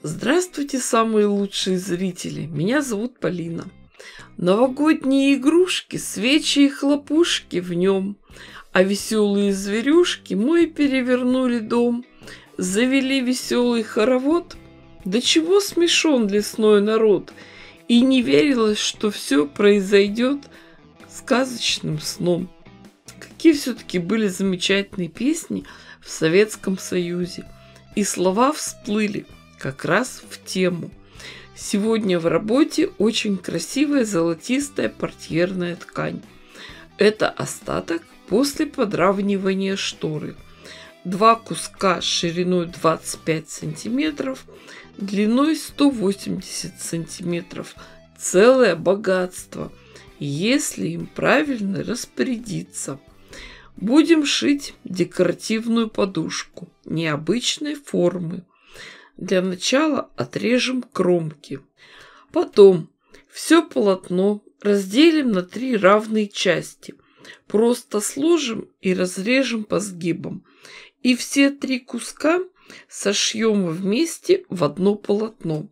Здравствуйте, самые лучшие зрители! Меня зовут Полина. Новогодние игрушки, свечи и хлопушки в нем, а веселые зверюшки мой перевернули дом, завели веселый хоровод. До чего смешон лесной народ, и не верилось, что все произойдет сказочным сном. Какие все-таки были замечательные песни в Советском Союзе, и слова всплыли как раз в тему. Сегодня в работе очень красивая золотистая портьерная ткань. Это остаток после подравнивания шторы. Два куска шириной 25 сантиметров, длиной 180 сантиметров. Целое богатство, если им правильно распорядиться. Будем шить декоративную подушку необычной формы. Для начала отрежем кромки. Потом все полотно разделим на 3 равные части. Просто сложим и разрежем по сгибам. И все 3 куска сошьем вместе в одно полотно.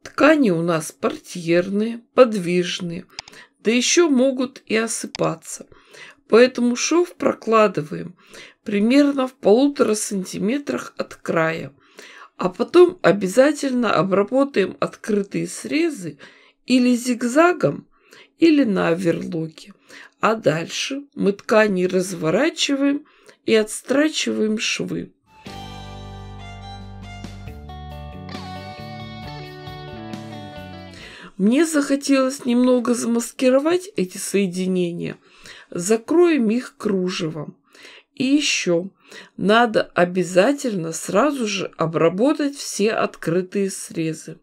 Ткани у нас портьерные, подвижные, да еще могут и осыпаться. Поэтому шов прокладываем примерно в 1,5 сантиметрах от края. А потом обязательно обработаем открытые срезы или зигзагом, или на оверлоке. А дальше мы ткани разворачиваем и отстрачиваем швы. Мне захотелось немного замаскировать эти соединения. Закроем их кружевом. И еще надо обязательно сразу же обработать все открытые срезы.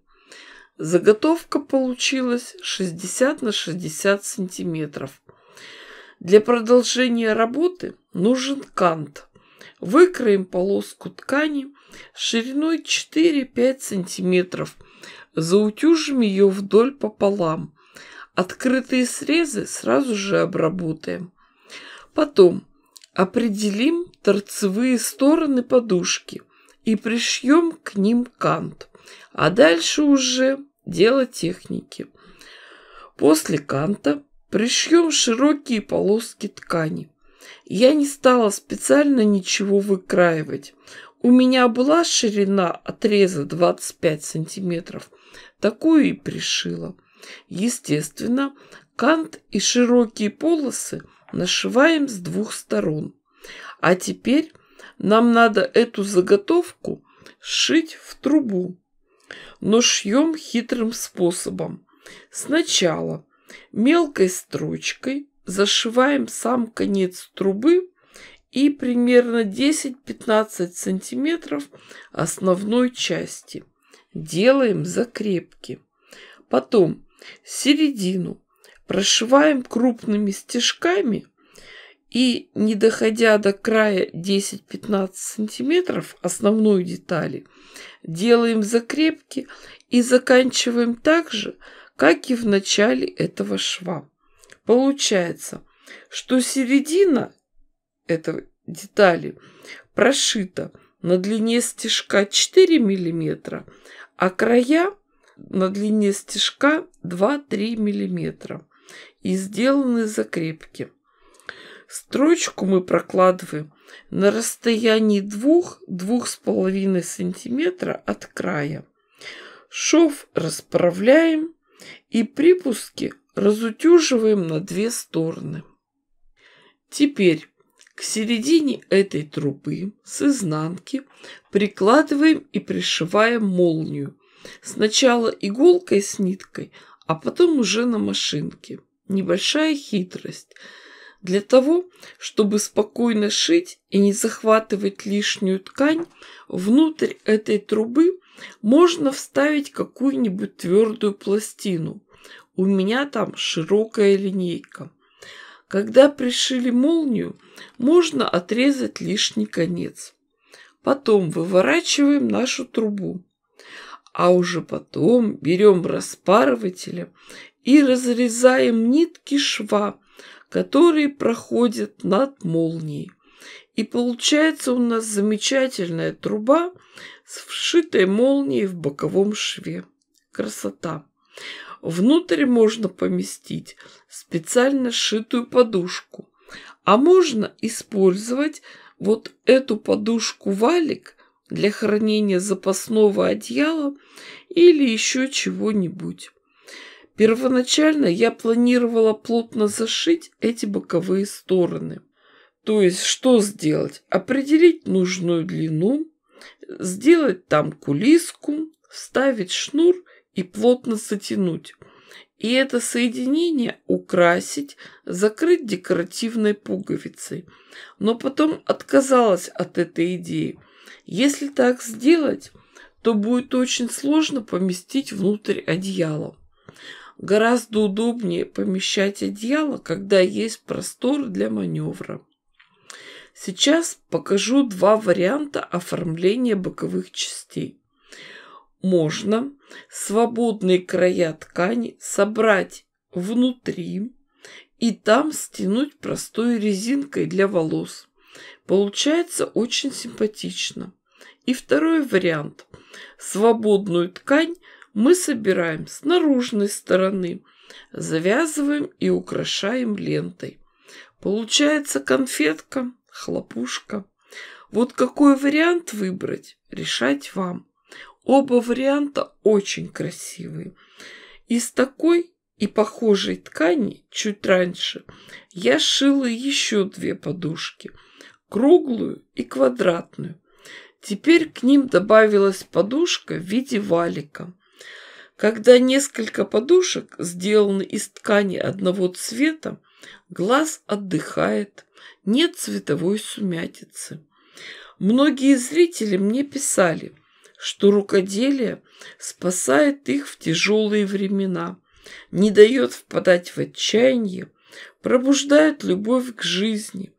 Заготовка получилась 60 на 60 сантиметров. Для продолжения работы нужен кант. Выкроем полоску ткани шириной 4-5 сантиметров. Заутюжим ее вдоль пополам. Открытые срезы сразу же обработаем. Потом определим торцевые стороны подушки и пришьем к ним кант. А дальше уже дело техники. После канта пришьем широкие полоски ткани. Я не стала специально ничего выкраивать. У меня была ширина отреза 25 сантиметров. Такую и пришила. Естественно, кант и широкие полосы нашиваем с 2 сторон. А теперь нам надо эту заготовку сшить в трубу. Но шьем хитрым способом. Сначала мелкой строчкой зашиваем сам конец трубы и примерно 10-15 сантиметров основной части. Делаем закрепки. Потом середину прошиваем крупными стежками и, не доходя до края 10-15 сантиметров основной детали, делаем закрепки и заканчиваем так же, как и в начале этого шва. Получается, что середина этой детали прошита на длине стежка 4 мм, а края на длине стежка 2-3 мм. И сделаны закрепки. Строчку мы прокладываем на расстоянии 2-2,5 см от края. Шов расправляем и припуски разутюживаем на 2 стороны. Теперь к середине этой трубы с изнанки прикладываем и пришиваем молнию. Сначала иголкой с ниткой, а потом уже на машинке. Небольшая хитрость. Для того, чтобы спокойно шить и не захватывать лишнюю ткань, внутрь этой трубы можно вставить какую-нибудь твердую пластину. У меня там широкая линейка. Когда пришили молнию, можно отрезать лишний конец. Потом выворачиваем нашу трубу. А уже потом берем распарывателем и разрезаем нитки шва, которые проходят над молнией. И получается у нас замечательная труба с вшитой молнией в боковом шве. Красота! Внутрь можно поместить специально сшитую подушку, а можно использовать вот эту подушку-валик для хранения запасного одеяла или еще чего-нибудь. Первоначально я планировала плотно зашить эти боковые стороны. То есть что сделать? Определить нужную длину, сделать там кулиску, вставить шнур и плотно затянуть. И это соединение украсить, закрыть декоративной пуговицей. Но потом отказалась от этой идеи. Если так сделать, то будет очень сложно поместить внутрь одеяло. Гораздо удобнее помещать одеяло, когда есть простор для маневра. Сейчас покажу два варианта оформления боковых частей. Можно свободные края ткани собрать внутри и там стянуть простой резинкой для волос. Получается очень симпатично. И второй вариант. Свободную ткань мы собираем с наружной стороны, завязываем и украшаем лентой. Получается конфетка, хлопушка. Вот какой вариант выбрать, решать вам. Оба варианта очень красивые. Из такой и похожей ткани чуть раньше я сшила еще две подушки, круглую и квадратную. Теперь к ним добавилась подушка в виде валика. Когда несколько подушек сделаны из ткани одного цвета, глаз отдыхает, нет цветовой сумятицы. Многие зрители мне писали, что рукоделие спасает их в тяжелые времена, не дает впадать в отчаяние, пробуждает любовь к жизни,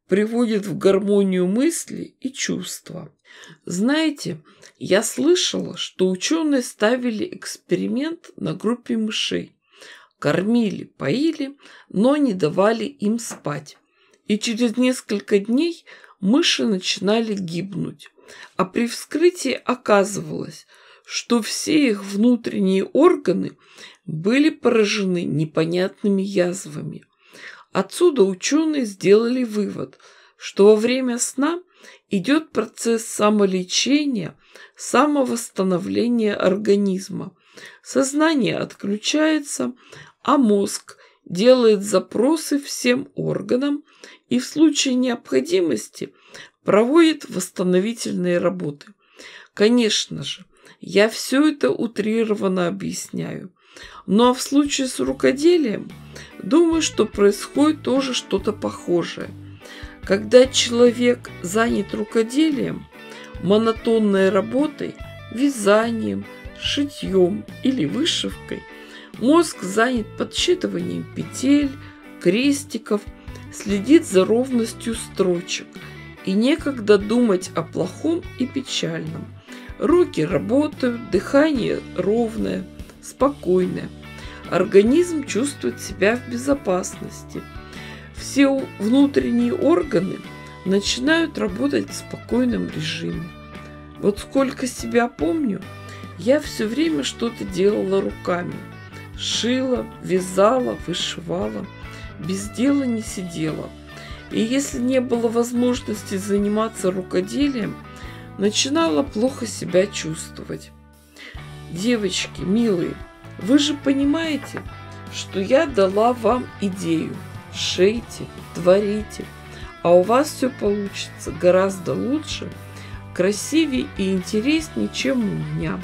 приводит в гармонию мысли и чувства. Знаете, я слышала, что ученые ставили эксперимент на группе мышей. Кормили, поили, но не давали им спать. И через несколько дней мыши начинали гибнуть. А при вскрытии оказывалось, что все их внутренние органы были поражены непонятными язвами. Отсюда ученые сделали вывод, что во время сна идет процесс самолечения, самовосстановления организма. Сознание отключается, а мозг делает запросы всем органам и в случае необходимости проводит восстановительные работы. Конечно же, я все это утрированно объясняю. Ну а в случае с рукоделием, думаю, что происходит тоже что-то похожее. Когда человек занят рукоделием, монотонной работой, вязанием, шитьем или вышивкой, мозг занят подсчитыванием петель, крестиков, следит за ровностью строчек, и некогда думать о плохом и печальном. Руки работают, дыхание ровное, спокойное. Организм чувствует себя в безопасности. Все внутренние органы начинают работать в спокойном режиме. Вот сколько себя помню, я все время что-то делала руками. Шила, вязала, вышивала. Без дела не сидела. И если не было возможности заниматься рукоделием, начинала плохо себя чувствовать. Девочки, милые, вы же понимаете, что я дала вам идею. Шейте, творите, а у вас все получится гораздо лучше, красивее и интереснее, чем у меня.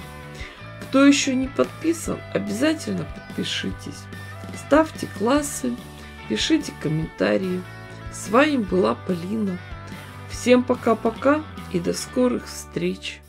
Кто еще не подписан, обязательно подпишитесь. Ставьте классы, пишите комментарии. С вами была Полина. Всем пока-пока и до скорых встреч!